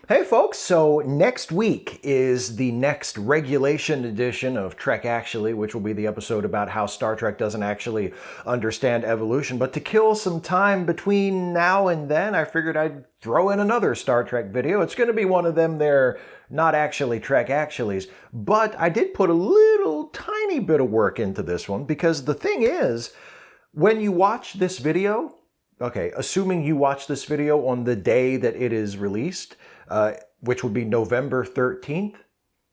Hey folks, so next week is the next regulation edition of Trek Actually, which will be the episode about how Star Trek doesn't actually understand evolution. But to kill some time between now and then, I figured I'd throw in another Star Trek video. It's going to be one of them there, not actually Trek Actuallys, but I did put a little tiny bit of work into this one because the thing is, when you watch this video, okay, assuming you watch this video on the day that it is released, which would be November 13th,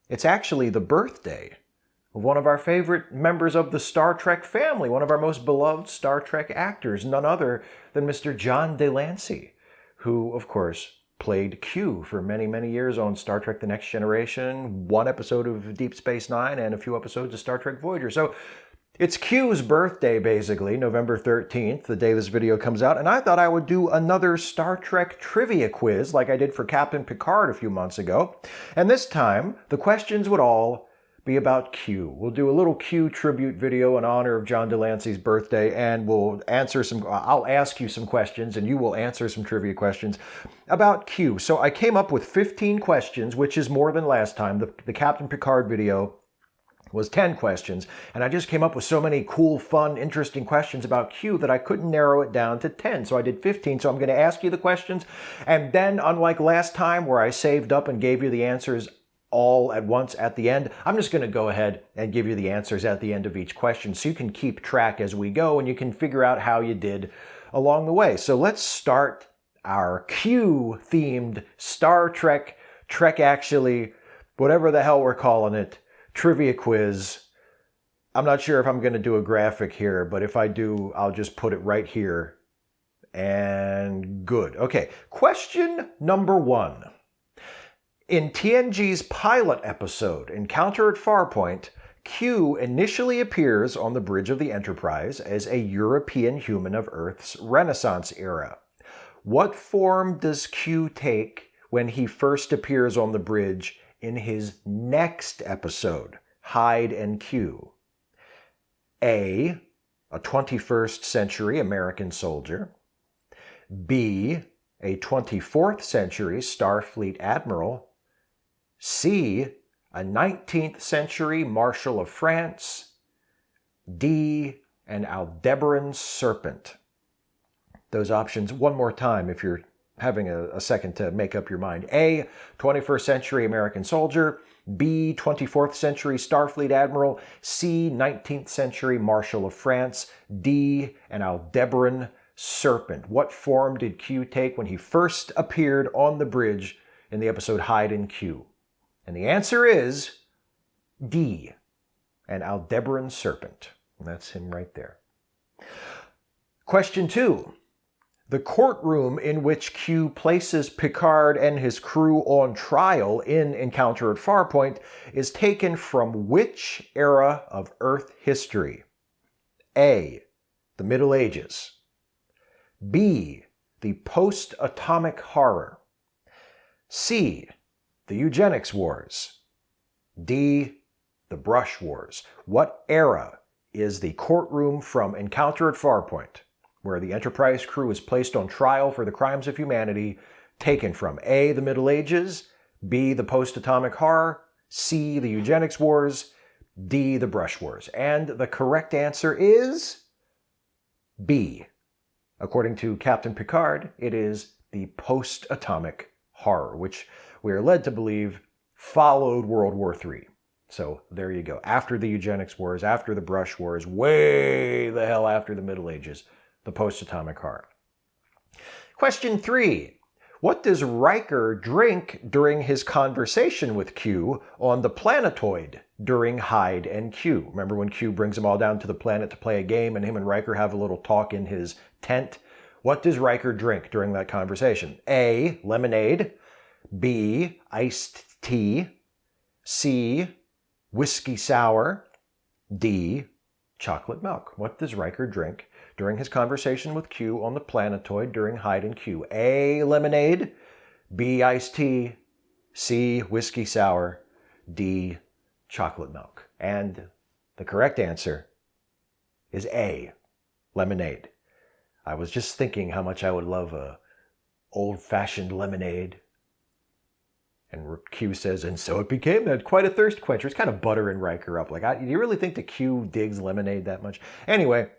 it's actually the birthday of one of our favorite members of the Star Trek family, one of our most beloved Star Trek actors, none other than Mr. John Delancey, who, of course, played Q for many, many years on Star Trek The Next Generation, one episode of Deep Space Nine, and a few episodes of Star Trek Voyager. So it's Q's birthday, basically, November 13th, the day this video comes out, and I thought I would do another Star Trek trivia quiz like I did for Captain Picard a few months ago. And this time, the questions would all be about Q. We'll do a little Q tribute video in honor of John Delancey's birthday, and I'll ask you some questions, and you will answer some trivia questions about Q. So I came up with 15 questions, which is more than last time. The Captain Picard video was 10 questions, and I just came up with so many cool, fun, interesting questions about Q that I couldn't narrow it down to 10, so I did 15. So I'm going to ask you the questions, and then, unlike last time where I saved up and gave you the answers all at once at the end, I'm just going to go ahead and give you the answers at the end of each question so you can keep track as we go and you can figure out how you did along the way. So let's start our Q-themed Star Trek, Trek Actually, whatever the hell we're calling it, trivia quiz. I'm not sure if I'm going to do a graphic here, but if I do, I'll just put it right here. And good. Okay, question number 1. In TNG's pilot episode, Encounter at Farpoint, Q initially appears on the bridge of the Enterprise as a European human of Earth's Renaissance era. What form does Q take when he first appears on the bridge in his next episode, Hyde and Q? A 21st century American soldier. B, a 24th century Starfleet admiral. C, a 19th century Marshal of France. D, an Aldebaran serpent. Those options one more time if you're having a second to make up your mind. A, 21st century American soldier. B, 24th century Starfleet admiral. C, 19th century Marshal of France. D, an Aldebaran serpent. What form did Q take when he first appeared on the bridge in the episode Hyde and Q? And the answer is D, an Aldebaran serpent. And that's him right there. Question 2. The courtroom in which Q places Picard and his crew on trial in Encounter at Farpoint is taken from which era of Earth history? A, the Middle Ages. B, the post-atomic horror. C, the eugenics wars. D, the brush wars. What era is the courtroom from Encounter at Farpoint, where the Enterprise crew is placed on trial for the crimes of humanity, taken from? A, the Middle Ages. B, the post-atomic horror. C, the eugenics wars. D, the brush wars. And the correct answer is B. According to Captain Picard, it is the post-atomic horror, which we are led to believe followed World War III. So there you go. After the eugenics wars, after the brush wars, way the hell after the Middle Ages, the post-atomic horror. Question 3. What does Riker drink during his conversation with Q on the planetoid during Hyde and Q? Remember when Q brings them all down to the planet to play a game and him and Riker have a little talk in his tent? What does Riker drink during that conversation? A, lemonade. B, iced tea. C, whiskey sour. D, chocolate milk. What does Riker drink during his conversation with Q on the planetoid during Hyde and Q? A, lemonade. B, iced tea. C, whiskey sour. D, chocolate milk. And the correct answer is A, lemonade. I was just thinking how much I would love a old-fashioned lemonade And Q says, and so it became that, quite a thirst quencher. It's kind of buttering Riker up. Like, do you really think that Q digs lemonade that much? Anyway,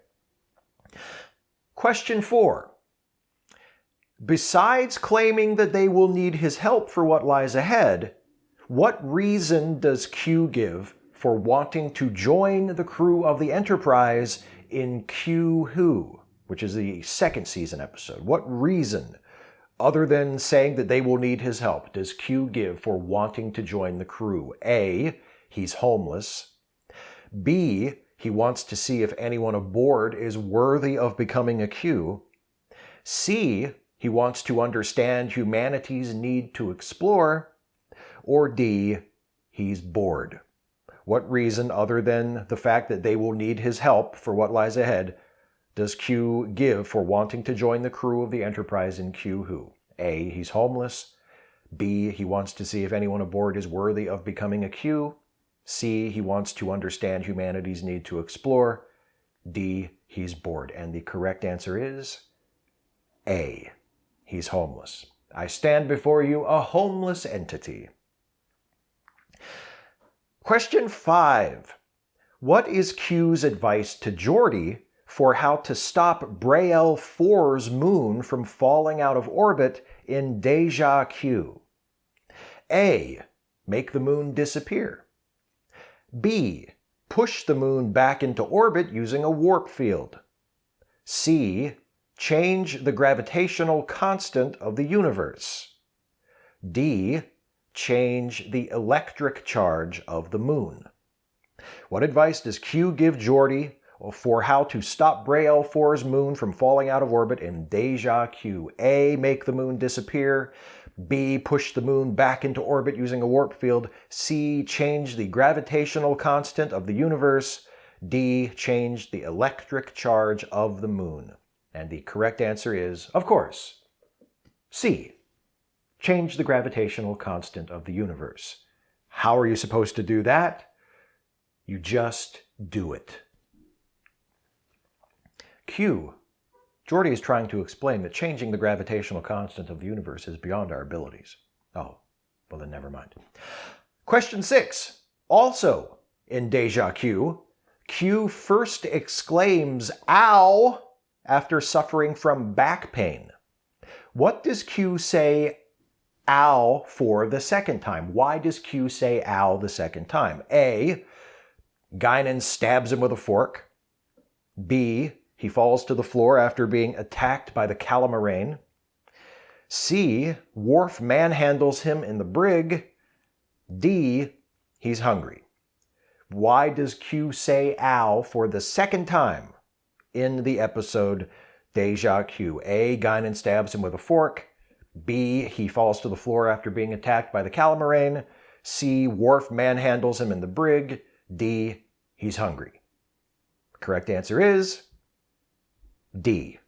question 4. Besides claiming that they will need his help for what lies ahead, what reason does Q give for wanting to join the crew of the Enterprise in Q Who, which is the second season episode? What reason, other than saying that they will need his help, does Q give for wanting to join the crew? A, he's homeless. B, he wants to see if anyone aboard is worthy of becoming a Q. C, he wants to understand humanity's need to explore. Or D, he's bored. What reason, other than the fact that they will need his help for what lies ahead, does Q give for wanting to join the crew of the Enterprise in Q Who? A, he's homeless. B, he wants to see if anyone aboard is worthy of becoming a Q. C, he wants to understand humanity's need to explore. D, he's bored. And the correct answer is A, he's homeless. I stand before you a homeless entity. Question 5. What is Q's advice to Geordi for how to stop Braille 4's moon from falling out of orbit in Voyager Q? A, make the moon disappear. B, push the moon back into orbit using a warp field. C, change the gravitational constant of the universe. D, change the electric charge of the moon. What advice does Q give Geordi for how to stop Braille 4's moon from falling out of orbit in Voyager Q? A, make the moon disappear. B, push the moon back into orbit using a warp field. C, change the gravitational constant of the universe. D, change the electric charge of the moon. And the correct answer is, of course, C, change the gravitational constant of the universe. How are you supposed to do that? You just do it. Q, Geordi is trying to explain that changing the gravitational constant of the universe is beyond our abilities. Oh, well then never mind. Question 6. Also in Voyager Q, Q first exclaims, "Ow!" after suffering from back pain. What does Q say ow for the second time? Why does Q say ow the second time? A, Guinan stabs him with a fork. B, he falls to the floor after being attacked by the Calamarain. C, Worf manhandles him in the brig. D, he's hungry. Why does Q say ow for the second time in the episode Voyager Q? A, Guinan stabs him with a fork. B, he falls to the floor after being attacked by the Calamarain. C, Worf manhandles him in the brig. D, he's hungry. Correct answer is D,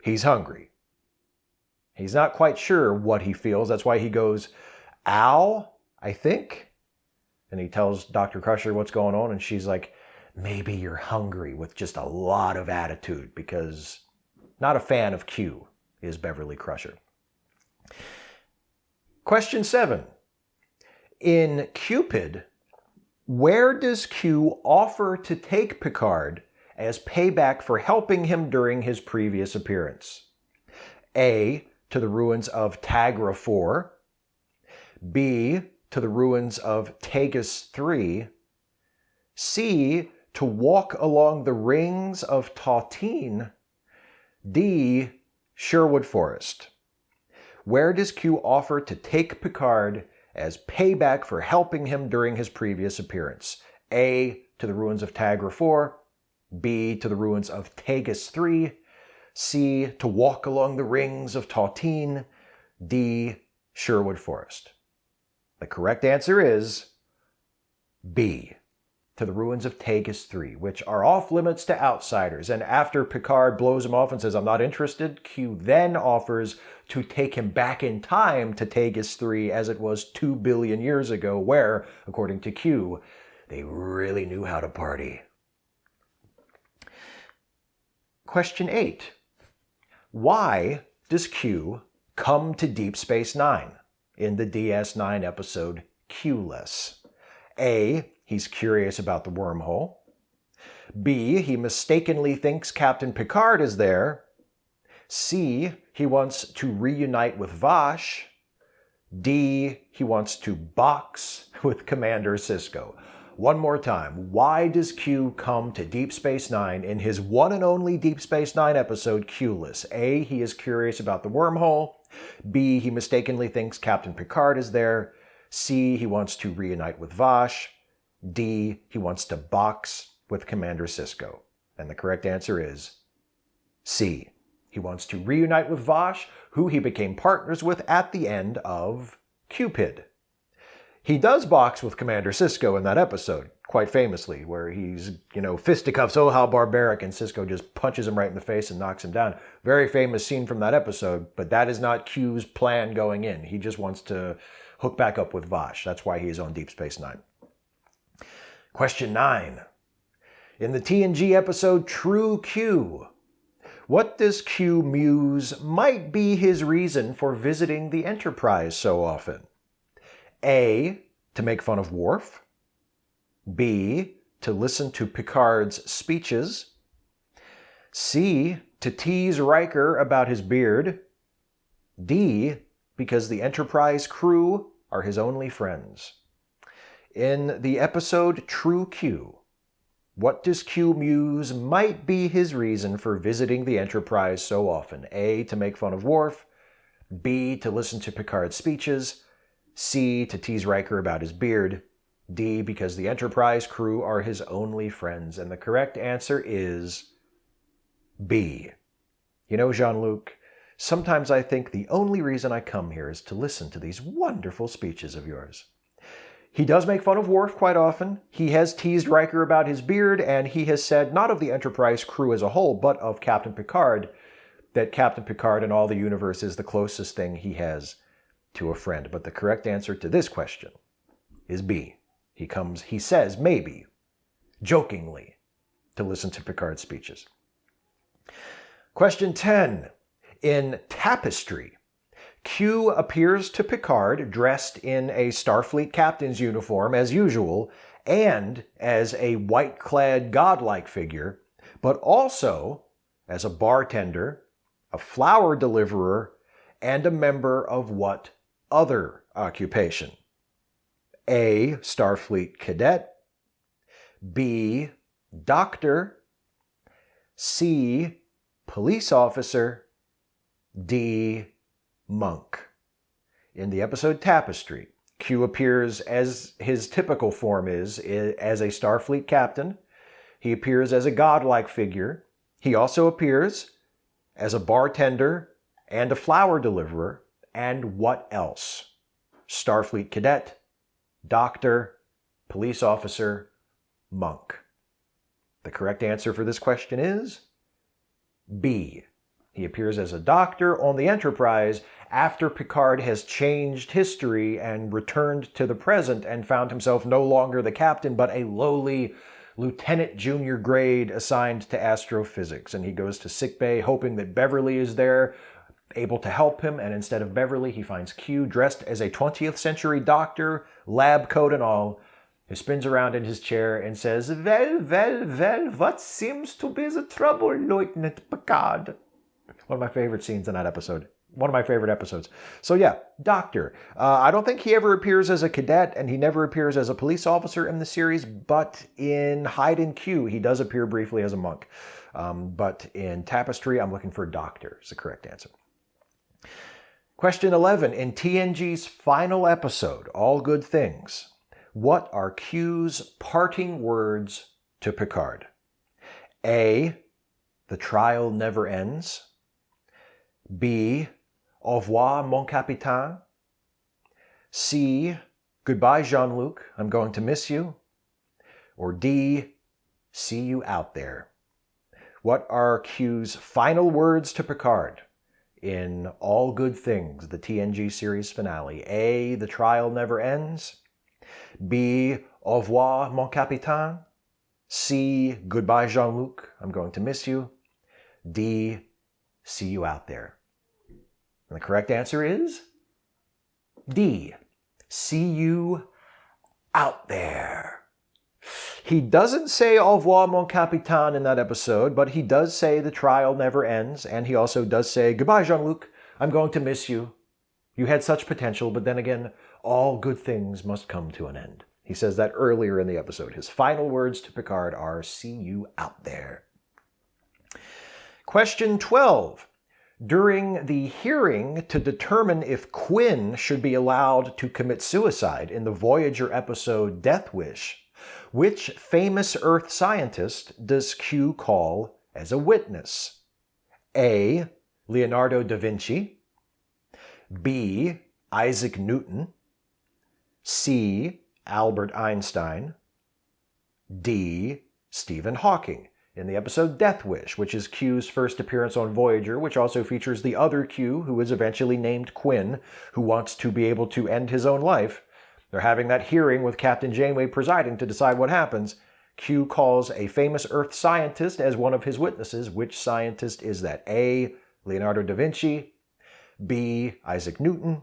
he's hungry. He's not quite sure what he feels. That's why he goes, ow, I think. And he tells Dr. Crusher what's going on, and she's like, maybe you're hungry, with just a lot of attitude, because not a fan of Q is Beverly Crusher. Question 7. In Cupid, where does Q offer to take Picard as payback for helping him during his previous appearance? A, to the ruins of Tagra 4. B, to the ruins of Tagus 3. C, to walk along the rings of Tautine. D, Sherwood Forest. Where does Q offer to take Picard as payback for helping him during his previous appearance? A, to the ruins of Tagra 4. B, to the ruins of Tagus 3. C, to walk along the rings of Tautine. D, Sherwood Forest. The correct answer is B, to the ruins of Tagus 3, which are off limits to outsiders. And after Picard blows him off and says, I'm not interested, Q then offers to take him back in time to Tagus 3 as it was 2 billion years ago, where, according to Q, they really knew how to party. Question 8. Why does Q come to Deep Space Nine? in the DS9 episode Q-less? A, he's curious about the wormhole. B, he mistakenly thinks Captain Picard is there. C, he wants to reunite with Vash. D, he wants to box with Commander Sisko. One more time, why does Q come to Deep Space Nine in his one and only Deep Space Nine episode, Q-less? A, he is curious about the wormhole. B, he mistakenly thinks Captain Picard is there. C, he wants to reunite with Vash. D, he wants to box with Commander Sisko. And the correct answer is C. He wants to reunite with Vash, who he became partners with at the end of Cupid. He does box with Commander Sisko in that episode, quite famously, where he's, fisticuffs, oh how barbaric, and Sisko just punches him right in the face and knocks him down. Very famous scene from that episode, but that is not Q's plan going in. He just wants to hook back up with Vash. That's why he's on Deep Space Nine. Question 9. In the TNG episode True Q, what does Q muse might be his reason for visiting the Enterprise so often? A, to make fun of Worf. B, to listen to Picard's speeches. C, to tease Riker about his beard. D, because the Enterprise crew are his only friends. In the episode True Q, what does Q muse might be his reason for visiting the Enterprise so often? A, to make fun of Worf. B, to listen to Picard's speeches. C, to tease Riker about his beard. D, because the Enterprise crew are his only friends. And the correct answer is B. Jean-Luc, sometimes I think the only reason I come here is to listen to these wonderful speeches of yours. He does make fun of Worf quite often. He has teased Riker about his beard, and he has said, not of the Enterprise crew as a whole, but of Captain Picard, that Captain Picard in all the universe is the closest thing he has to a friend. But the correct answer to this question is B. He says, maybe, jokingly, to listen to Picard's speeches. Question 10. In Tapestry, Q appears to Picard dressed in a Starfleet captain's uniform as usual and as a white-clad godlike figure, but also as a bartender, a flower deliverer, and a member of what other occupation? A, Starfleet cadet. B, doctor. C, police officer. D, monk. In the episode Tapestry, Q appears as his typical form is as a Starfleet captain. He appears as a godlike figure. He also appears as a bartender and a flower deliverer. And what else? Starfleet cadet, doctor, police officer, monk. The correct answer for this question is B. He appears as a doctor on the Enterprise after Picard has changed history and returned to the present and found himself no longer the captain, but a lowly lieutenant junior grade assigned to astrophysics. And he goes to sickbay hoping that Beverly is there, able to help him, and instead of Beverly, he finds Q dressed as a 20th century doctor, lab coat and all, who spins around in his chair and says, well, what seems to be the trouble, Lieutenant Picard? One of my favorite scenes in that episode. One of my favorite episodes. So yeah, doctor. I don't think he ever appears as a cadet, and he never appears as a police officer in the series, but in Hide and Q, he does appear briefly as a monk. But in Tapestry, I'm looking for doctor is the correct answer. Question 11. In TNG's final episode, All Good Things, what are Q's parting words to Picard? A, the trial never ends. B, au revoir, mon capitaine. C, goodbye, Jean-Luc, I'm going to miss you. Or D, see you out there. What are Q's final words to Picard in All Good Things, the TNG series finale? A, the trial never ends. B, au revoir, mon capitaine. C, goodbye, Jean-Luc, I'm going to miss you. D, see you out there. And the correct answer is D. See you out there. He doesn't say au revoir, mon capitaine in that episode, but he does say the trial never ends, and he also does say, goodbye, Jean-Luc, I'm going to miss you. You had such potential, but then again, all good things must come to an end. He says that earlier in the episode. His final words to Picard are, see you out there. Question 12. During the hearing to determine if Quinn should be allowed to commit suicide in the Voyager episode Death Wish, which famous Earth scientist does Q call as a witness? A. Leonardo da Vinci. B. Isaac Newton. C. Albert Einstein. D. Stephen Hawking in the episode Death Wish, which is Q's first appearance on Voyager, which also features the other Q, who is eventually named Quinn, who wants to be able to end his own life. They're having that hearing with Captain Janeway presiding to decide what happens. Q calls a famous Earth scientist as one of his witnesses. Which scientist is that? A. Leonardo da Vinci. B. Isaac Newton.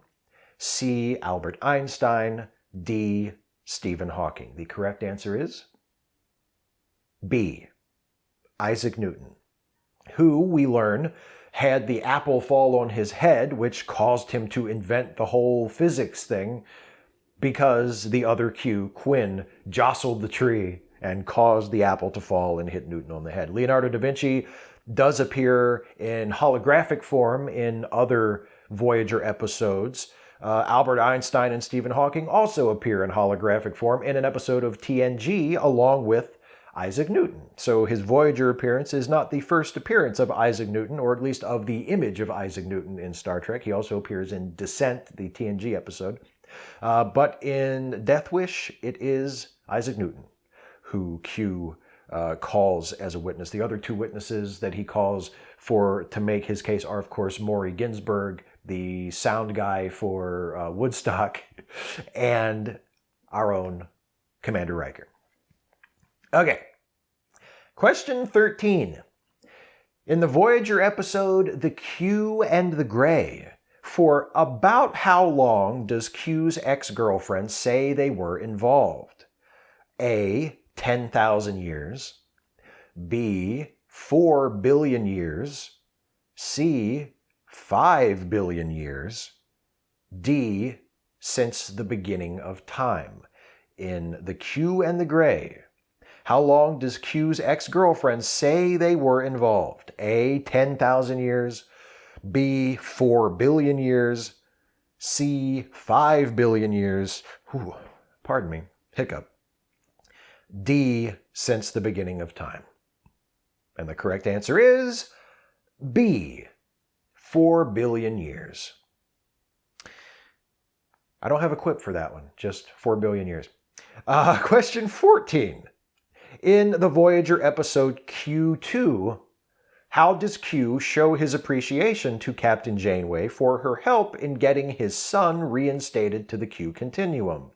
C. Albert Einstein. D. Stephen Hawking. The correct answer is B. Isaac Newton, who, we learn, had the apple fall on his head, which caused him to invent the whole physics thing, because the other Q, Quinn, jostled the tree and caused the apple to fall and hit Newton on the head. Leonardo da Vinci does appear in holographic form in other Voyager episodes. Albert Einstein and Stephen Hawking also appear in holographic form in an episode of TNG along with Isaac Newton. So his Voyager appearance is not the first appearance of Isaac Newton, or at least of the image of Isaac Newton in Star Trek. He also appears in Descent, the TNG episode. But in Death Wish, it is Isaac Newton who Q calls as a witness. The other two witnesses that he calls to make his case are, of course, Maury Ginsburg, the sound guy for Woodstock, and our own Commander Riker. Okay. Question 13. In the Voyager episode The Q and the Gray, for about how long does Q's ex-girlfriend say they were involved? A. 10,000 years. B. 4 billion years. C. 5 billion years. D. Since the beginning of time. In The Q and the Gray, how long does Q's ex-girlfriend say they were involved? A. 10,000 years. B. 4 billion years. C. 5 billion years. Whew, pardon me, hiccup. D. Since the beginning of time. And the correct answer is B. 4 billion years. I don't have a quip for that one, just 4 billion years. Question 14. In the Voyager episode Q2, how does Q show his appreciation to Captain Janeway for her help in getting his son reinstated to the Q continuum?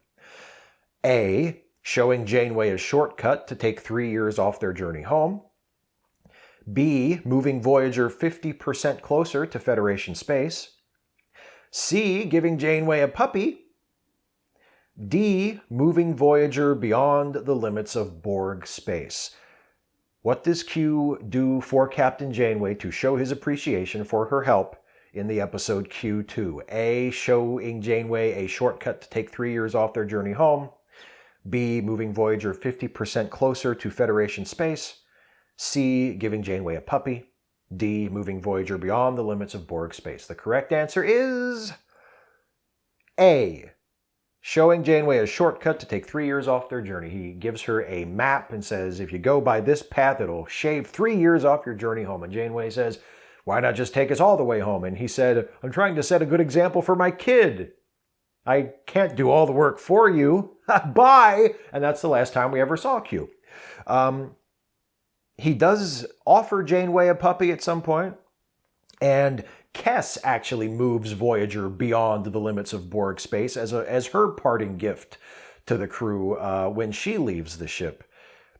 A. Showing Janeway a shortcut to take 3 years off their journey home. B. Moving Voyager 50% closer to Federation space. C. Giving Janeway a puppy. D. Moving Voyager beyond the limits of Borg space. What does Q do for Captain Janeway to show his appreciation for her help in the episode Q2? A. Showing Janeway a shortcut to take 3 years off their journey home. B. Moving Voyager 50% closer to Federation space. C. Giving Janeway a puppy. D. Moving Voyager beyond the limits of Borg space. The correct answer is A. Showing Janeway a shortcut to take 3 years off their journey. He gives her a map and says, if you go by this path, it'll shave 3 years off your journey home. And Janeway says, why not just take us all the way home? And he said, I'm trying to set a good example for my kid. I can't do all the work for you. Bye! And that's the last time we ever saw Q. He does offer Janeway a puppy at some point, and Kes actually moves Voyager beyond the limits of Borg space as her parting gift to the crew when she leaves the ship.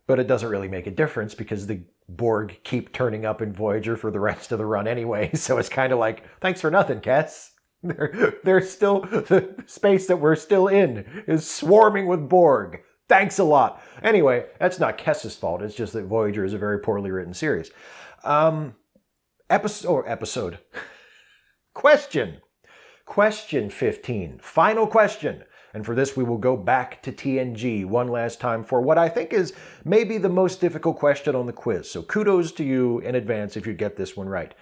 But it doesn't really make a difference because the Borg keep turning up in Voyager for the rest of the run anyway, so it's kind of like, thanks for nothing, Kes. They're still, the space that we're still in is swarming with Borg. Thanks a lot. Anyway, that's not Kess's fault. It's just that Voyager is a very poorly written series. Episode. Question 15. Final question. And for this, we will go back to TNG one last time for what I think is maybe the most difficult question on the quiz. So kudos to you in advance if you get this one right.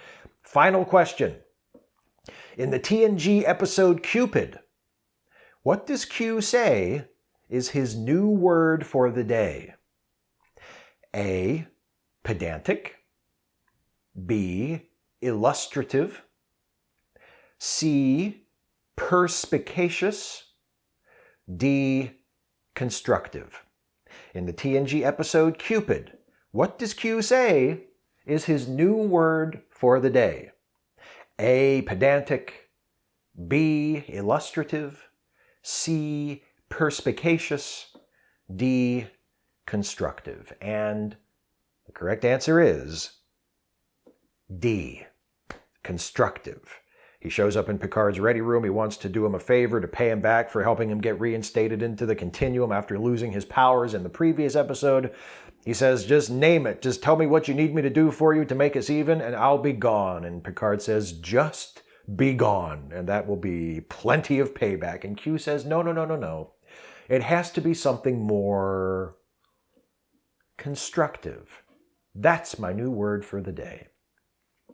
Final question. In the TNG episode Cupid, what does Q say is his new word for the day? A, pedantic. B, illustrative. C, perspicacious. D, constructive. In the TNG episode Cupid, what does Q say is his new word for the day? A, pedantic. B, illustrative. C, perspicacious. D, constructive. And the correct answer is D, constructive. He shows up in Picard's ready room. He wants to do him a favor to pay him back for helping him get reinstated into the continuum after losing his powers in the previous episode. He says, just name it. Just tell me what you need me to do for you to make us even, and I'll be gone. And Picard says, just be gone. And that will be plenty of payback. And Q says, no. It has to be something more constructive. That's my new word for the day.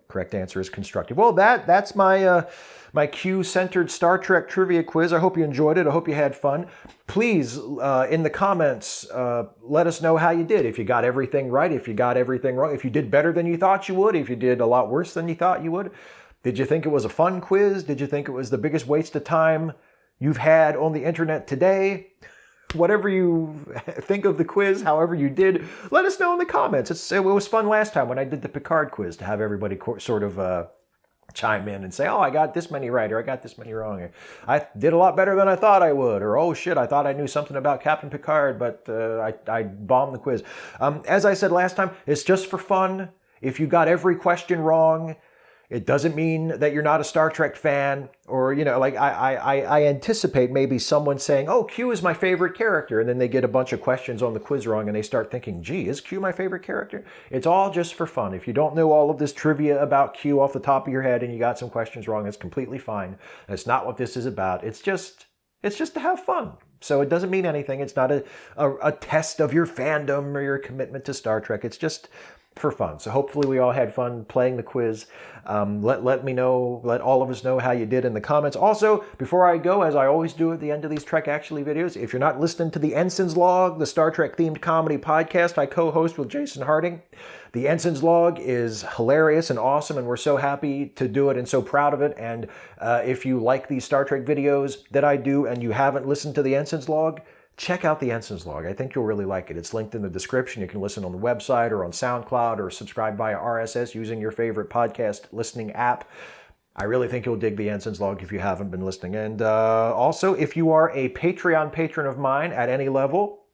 Correct answer is constructive. Well, that's my my Q-centered Star Trek trivia quiz. I hope you enjoyed it. I hope you had fun. Please, in the comments, let us know how you did. If you got everything right, if you got everything wrong, if you did better than you thought you would, if you did a lot worse than you thought you would. Did you think it was a fun quiz? Did you think it was the biggest waste of time you've had on the internet today? Whatever you think of the quiz, however you did, let us know in the comments. It was fun last time when I did the Picard quiz to have everybody sort of chime in and say, oh, I got this many right, or I got this many wrong. I did a lot better than I thought I would, or oh shit, I thought I knew something about Captain Picard, but I bombed the quiz. As I said last time, it's just for fun. If you got every question wrong, it doesn't mean that you're not a Star Trek fan, or, like I anticipate maybe someone saying, oh, Q is my favorite character, and then they get a bunch of questions on the quiz wrong, and they start thinking, gee, is Q my favorite character? It's all just for fun. If you don't know all of this trivia about Q off the top of your head and you got some questions wrong, that's completely fine. That's not what this is about. It's just to have fun. So it doesn't mean anything. It's not a test of your fandom or your commitment to Star Trek. It's just for fun. So hopefully we all had fun playing the quiz. Let me know, let all of us know how you did in the comments. Also, before I go, as I always do at the end of these Trek Actually videos, if you're not listening to the Ensign's Log, the Star Trek themed comedy podcast I co-host with Jason Harding, the Ensign's Log is hilarious and awesome, and we're so happy to do it and so proud of it. And if you like these Star Trek videos that I do and you haven't listened to the Ensign's Log, check out the Ensign's Log. I think you'll really like it. It's linked in the description. You can listen on the website or on SoundCloud or subscribe via RSS using your favorite podcast listening app. I really think you'll dig the Ensign's Log if you haven't been listening. And also, if you are a Patreon patron of mine at any level,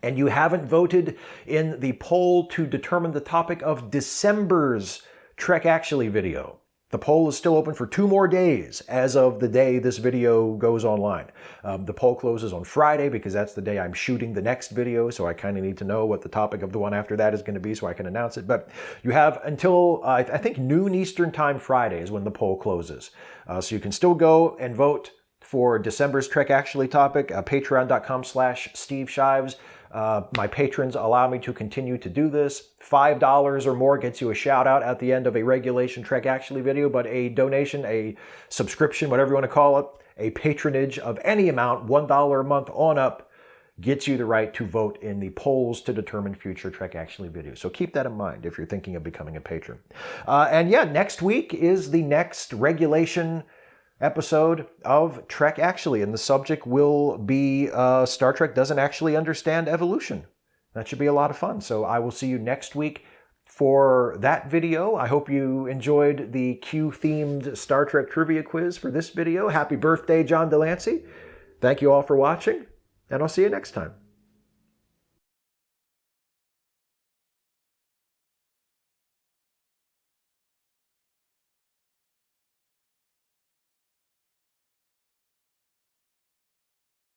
and you haven't voted in the poll to determine the topic of December's Trek Actually video, the poll is still open for 2 more days as of the day this video goes online. The poll closes on Friday because that's the day I'm shooting the next video, so I kind of need to know what the topic of the one after that is going to be so I can announce it. But you have until, I think, noon Eastern Time Friday is when the poll closes. So you can still go and vote for December's Trek Actually topic, patreon.com/Steve Shives. My patrons allow me to continue to do this. $5 or more gets you a shout out at the end of a regulation Trek Actually video, but a donation, a subscription, whatever you want to call it, a patronage of any amount, $1 a month on up, gets you the right to vote in the polls to determine future Trek Actually videos. So keep that in mind if you're thinking of becoming a patron. And yeah, next week is the next regulation episode of Trek Actually, and the subject will be Star Trek doesn't actually understand evolution. That should be a lot of fun. So I will see you next week for that video. I hope you enjoyed the Q-themed Star Trek trivia quiz for this video. Happy birthday, John Delancey. Thank you all for watching, and I'll see you next time.